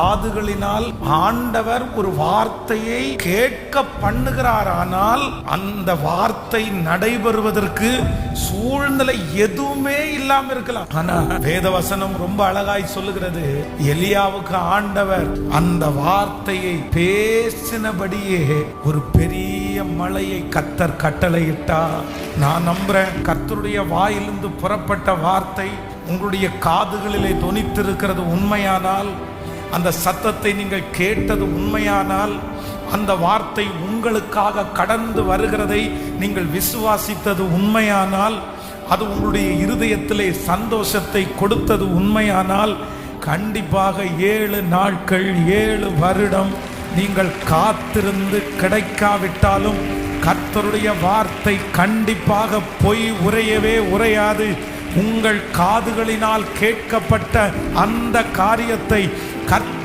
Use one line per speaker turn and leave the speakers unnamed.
காதுகளினால் ஆண்டவர் ஒரு வார்த்தையை கேட்க பண்ணுகிறார். ஆனால் அந்த வார்த்தை நடைபெறுவதற்கு சூழ்நிலை எதுவுமே இல்லாம இருக்கலாம். ஆனா வேதவசனம் ரொம்ப அழகாய் சொல்லுகிறது, எலியாவுக்கு ஆண்டவர் அந்த வார்த்தையை பேசினபடியே ஒரு பெரிய மழையை கர்த்தர் கட்டளையிட்டார். நான் நம்புறேன், கர்த்தருடைய வாயிலிருந்து புறப்பட்ட வார்த்தை உங்களுடைய காதுகளிலே தொனித்திருக்கிறது உண்மையானால், அந்த சத்தத்தை நீங்கள் கேட்டது உண்மையானால், அந்த வார்த்தை உங்களுக்காக கடந்து வருகிறதை நீங்கள் விசுவாசித்தது உண்மையானால், அது உங்களுடைய இருதயத்திலே சந்தோஷத்தை கொடுத்தது உண்மையானால், கண்டிப்பாக 7 நாட்கள் 7 வருடம் நீங்கள் காத்திருந்து கிடைக்காவிட்டாலும் கர்த்தருடைய வார்த்தை கண்டிப்பாக பொய் உரையவே உரையாது. உங்கள் காதுகளினால் கேட்கப்பட்ட அந்த காரியத்தை கர்த்தர்